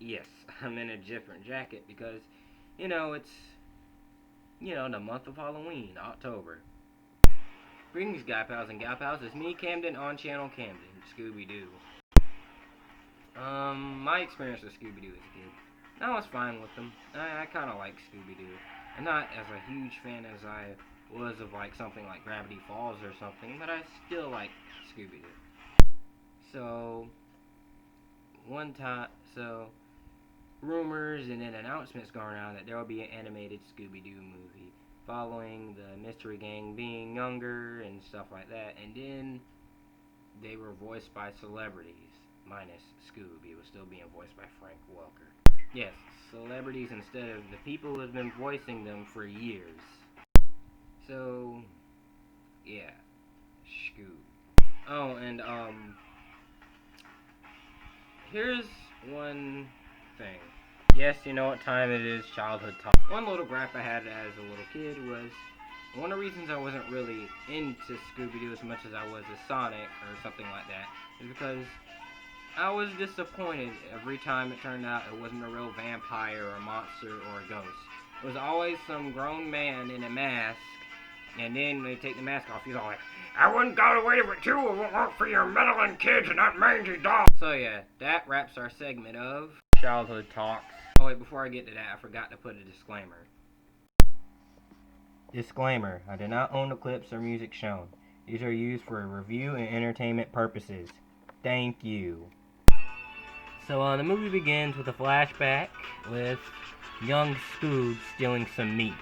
Yes, I'm in a different jacket because, it's, the month of Halloween, October. Greetings, guy pals and gal pals. It's me, Camden, on channel Camden, Scooby-Doo. My experience with Scooby-Doo as a kid, I was fine with them. I kind of like Scooby-Doo. I'm not as a huge fan as I was of, like, something like Gravity Falls or something, but I still like Scooby-Doo. So, rumors and then announcements going around that there will be an animated Scooby-Doo movie following the Mystery Gang being younger and stuff like that, and then they were voiced by celebrities, minus Scoob. He was still being voiced by Frank Welker. Yes, celebrities instead of the people who have been voicing them for years. So, yeah, Scoob. Oh, and here's one thing. Yes, you know what time it is, childhood talk. One little gripe I had as a little kid was, one of the reasons I wasn't really into Scooby-Doo as much as I was as Sonic or something like that is because I was disappointed every time it turned out it wasn't a real vampire or a monster or a ghost. It was always some grown man in a mask, and then when they take the mask off, he's all like, "I wouldn't go away with you if it weren't for your meddling kids and that mangy dog." So yeah, that wraps our segment of childhood talks. Oh wait, before I get to that, I forgot to put a disclaimer. Disclaimer, I do not own the clips or music shown. These are used for review and entertainment purposes. Thank you. So the movie begins with a flashback with young Scoob stealing some meat.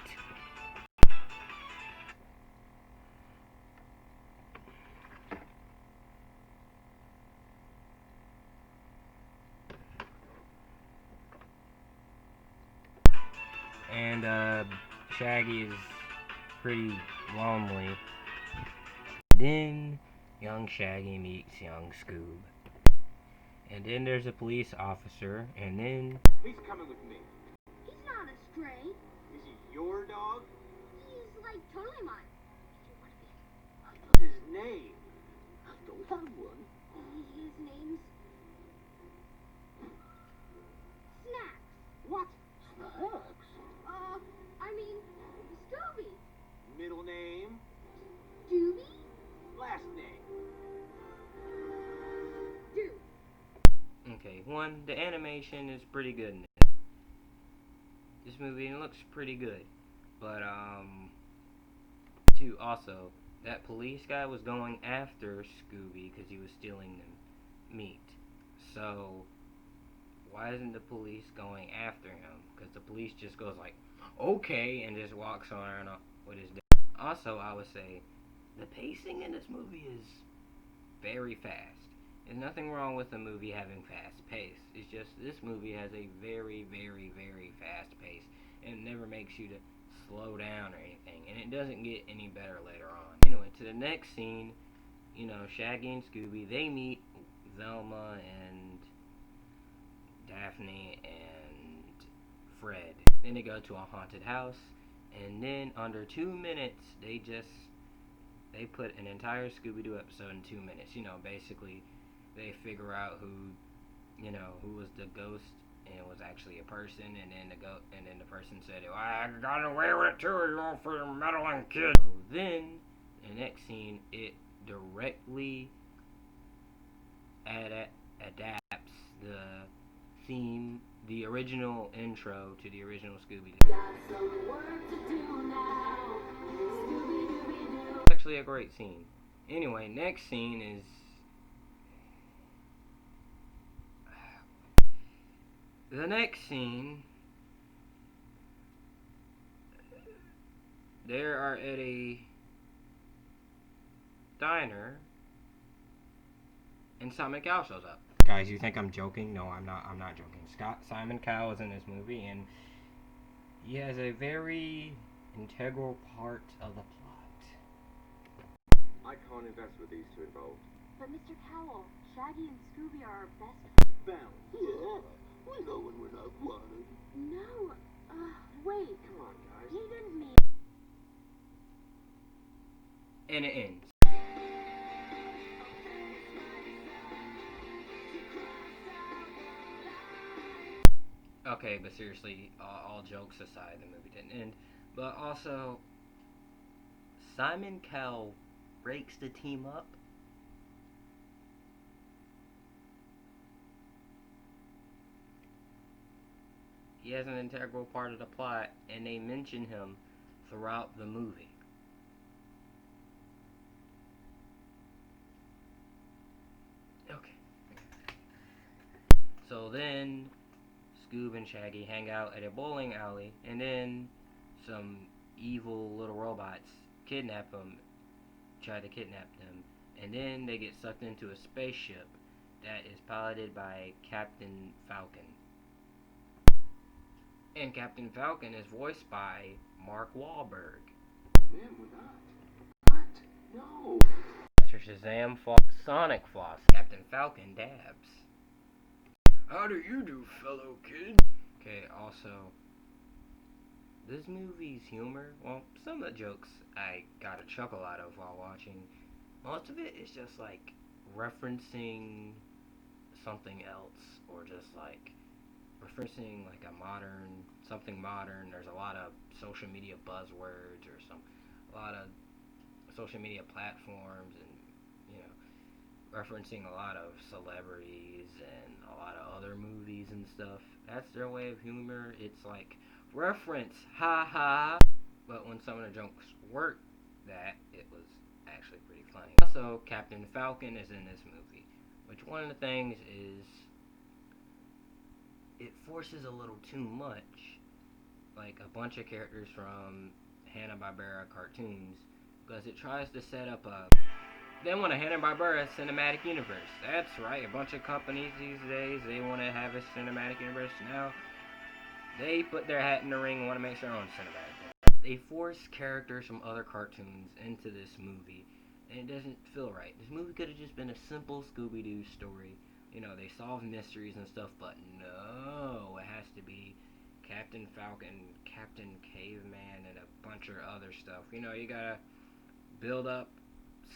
And Shaggy is pretty lonely. Then young Shaggy meets young Scoob. And then there's a police officer, and then... He's coming with me. He's not a stray. Is he your dog? He's like totally mine. What's his name? I don't have one. His name's... Snacks. What? Snacks? I mean, Scooby. Middle name? Doobie? Last name? Doo. Okay, one, the animation is pretty good in this movie, and it looks pretty good. But, two, also, that police guy was going after Scooby because he was stealing the meat. So, why isn't the police going after him? Because the police just goes like, okay, and just walks on with his day. Also, I would say, the pacing in this movie is very fast. There's nothing wrong with the movie having fast pace. It's just this movie has a very, very, very fast pace. And it never makes you to slow down or anything. And it doesn't get any better later on. Anyway, to the next scene, Shaggy and Scooby, they meet Velma and Daphne and Fred. Then they go to a haunted house. And then under 2 minutes, they put an entire Scooby-Doo episode in 2 minutes. Basically, they figure out who was the ghost, and it was actually a person, and then the person said, "Well, I got away with it too, for your meddling kid." So then, the next scene, it directly adapts the theme, the original intro to the original Scooby-Doo. It's actually a great scene. Anyway, next scene is... The next scene, they are at a diner, and Simon Cowell shows up. Guys, you think I'm joking? No, I'm not joking. Simon Cowell is in this movie, and he has a very integral part of the plot. I can't invest with these two involved. But Mr. Cowell, Shaggy and Scooby are our best Bound. Yeah, we know when we're not wanted. No, wait. Come on, guys. He didn't mean... And it ends. Okay, but seriously, all jokes aside, the movie didn't end. But also, Simon Cowell breaks the team up. He has an integral part of the plot, and they mention him throughout the movie. Okay. So then, Scoob and Shaggy hang out at a bowling alley, and then some evil little robots kidnap them, try to kidnap them, and then they get sucked into a spaceship that is piloted by Captain Falcon. And Captain Falcon is voiced by Mark Wahlberg. Man, we're not. What? No. Mr. Shazam Sonic Floss. Captain Falcon dabs. How do you do, fellow kid? Okay, also, this movie's humor, well, some of the jokes I got a chuckle out of while watching. Most of it is just like referencing something else, or just like referencing like something modern. There's a lot of social media buzzwords, or a lot of social media platforms, and you know, referencing a lot of celebrities and a lot of other movies and stuff. That's their way of humor. It's like reference, ha ha. But when some of the jokes work, it was actually pretty funny. Also, Captain Falcon is in this movie, which one of the things is it forces a little too much, like a bunch of characters from Hanna-Barbara cartoons, because it tries to set up they want a Hanna-Barbara cinematic universe. That's right, a bunch of companies these days, they want to have a cinematic universe. Now, they put their hat in the ring and want to make their own cinematic universe. They force characters from other cartoons into this movie, and it doesn't feel right. This movie could have just been a simple Scooby-Doo story. You know, they solve mysteries and stuff, but no, it has to be Captain Falcon, Captain Caveman, and a bunch of other stuff. You know, you gotta build up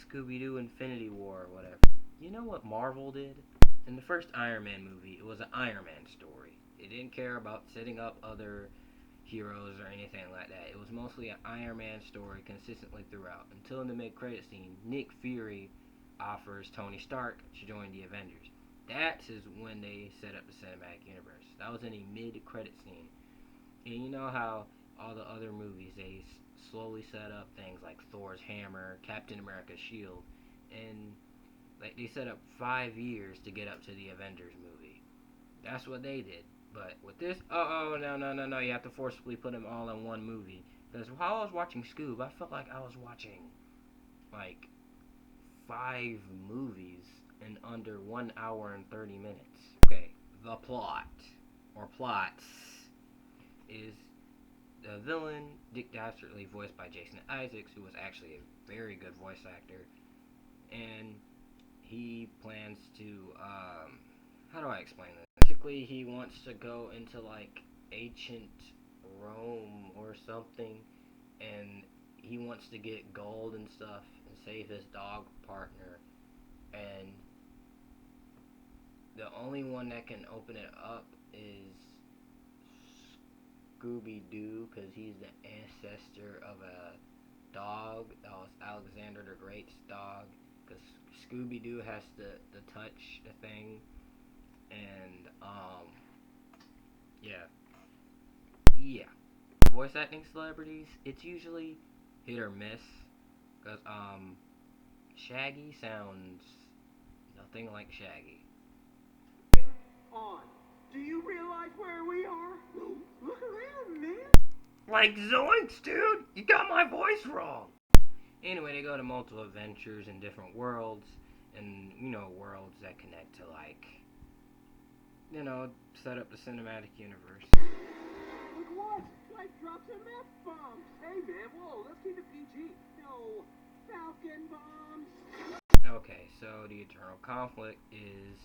Scooby-Doo Infinity War or whatever. You know what Marvel did? In the first Iron Man movie, it was an Iron Man story. It didn't care about setting up other heroes or anything like that. It was mostly an Iron Man story consistently throughout. Until in the mid-credit scene, Nick Fury offers Tony Stark to join the Avengers. That is when they set up the cinematic universe. That was in a mid-credit scene. And you know how all the other movies, they slowly set up things like Thor's hammer, Captain America's shield, and like they set up 5 years to get up to the Avengers movie. That's what they did. But with this, no, you have to forcibly put them all in one movie. Because while I was watching Scoob, I felt like I was watching like 5 movies in under 1 hour and 30 minutes. Okay, the plot, or plots, is the villain, Dick Dastardly, voiced by Jason Isaacs, who was actually a very good voice actor, and he plans to, how do I explain this? Basically, he wants to go into, like, ancient Rome or something, and he wants to get gold and stuff, and save his dog partner, and the only one that can open it up is Scooby-Doo, because he's the ancestor of a dog that was Alexander the Great's dog, because Scooby-Doo has to touch the thing, and yeah. Voice acting celebrities, it's usually hit or miss, because Shaggy sounds nothing like Shaggy. On. Do you realize where we are? Look around, man. Like zoinks, dude! You got my voice wrong! Anyway, they go to multiple adventures in different worlds, and, you know, worlds that connect to, like, you know, set up the cinematic universe. Look what? Life drops some F-bombs. Hey, man, whoa, let's keep it PG. No Falcon bombs. Okay, so the eternal conflict is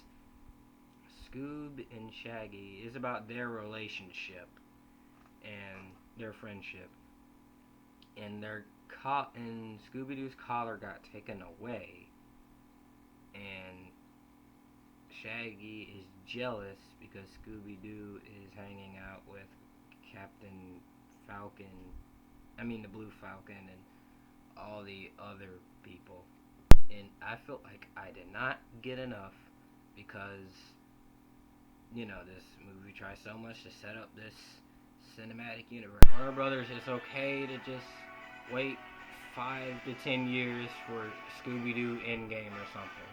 Scoob and Shaggy is about their relationship and their friendship. And and Scooby-Doo's collar got taken away, and Shaggy is jealous because Scooby-Doo is hanging out with Captain Falcon, the Blue Falcon, and all the other people. And I felt like I did not get enough because, this movie tries so much to set up this cinematic universe. Warner Brothers, it's okay to just wait 5 to 10 years for Scooby-Doo Endgame or something.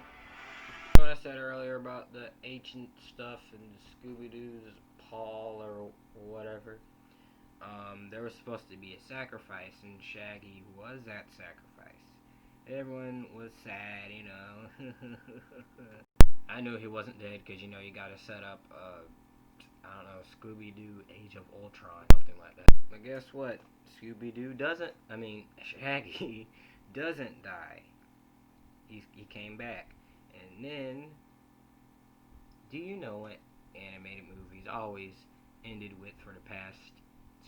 What I said earlier about the ancient stuff and Scooby-Doo's Paul or whatever, there was supposed to be a sacrifice, and Shaggy was that sacrifice. Everyone was sad, I knew he wasn't dead because, you gotta set up, Scooby-Doo Age of Ultron, something like that. But guess what? Scooby-Doo Shaggy doesn't die. He came back. And then, do you know what animated movies always ended with for the past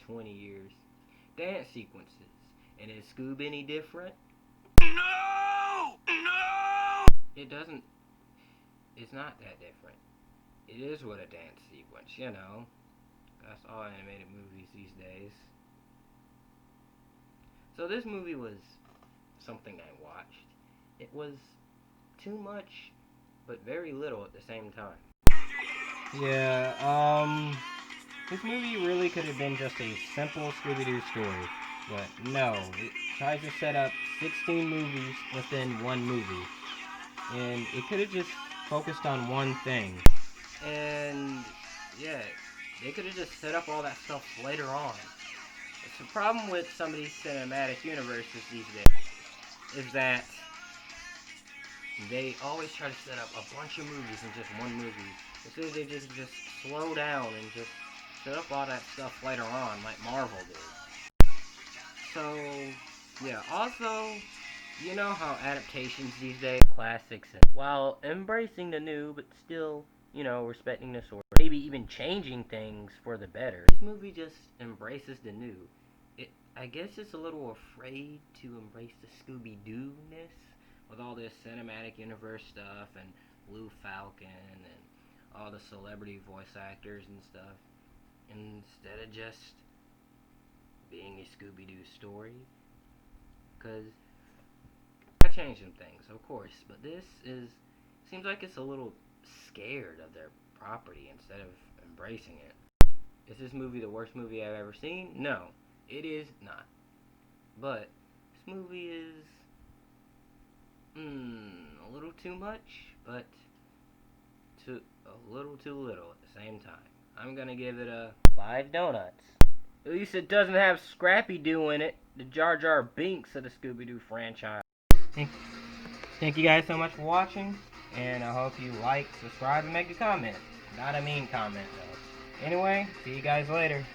20 years? Dance sequences. And is Scoob any different? No! No! It's not that different. It is what a dance sequence, That's all animated movies these days. So this movie was something I watched. It was too much, but very little at the same time. Yeah, this movie really could have been just a simple Scooby-Doo story, but no, it tries to set up 16 movies within one movie, and it could have just focused on one thing. And yeah, they could have just set up all that stuff later on. It's the problem with some of these cinematic universes these days is that they always try to set up a bunch of movies in just one movie. Instead they just slow down and just set up all that stuff later on like Marvel did. So yeah, also, you know how adaptations these days classics and while embracing the new but still, respecting the source, maybe even changing things for the better. This movie just embraces the new. I guess it's a little afraid to embrace the Scooby-Doo-ness with all this cinematic universe stuff and Blue Falcon and all the celebrity voice actors and stuff, instead of just being a Scooby-Doo story. Because I changed some things, of course, but this seems like it's a little scared of their property instead of embracing it. Is this movie the worst movie I've ever seen? No, it is not. But this movie is a little too much, but a little too little at the same time. I'm gonna give it a 5 donuts. At least it doesn't have Scrappy-Doo in it, the Jar Jar Binks of the Scooby-Doo franchise. Thank you guys so much for watching, and I hope you like, subscribe, and make a comment. Not a mean comment, though. Anyway, see you guys later.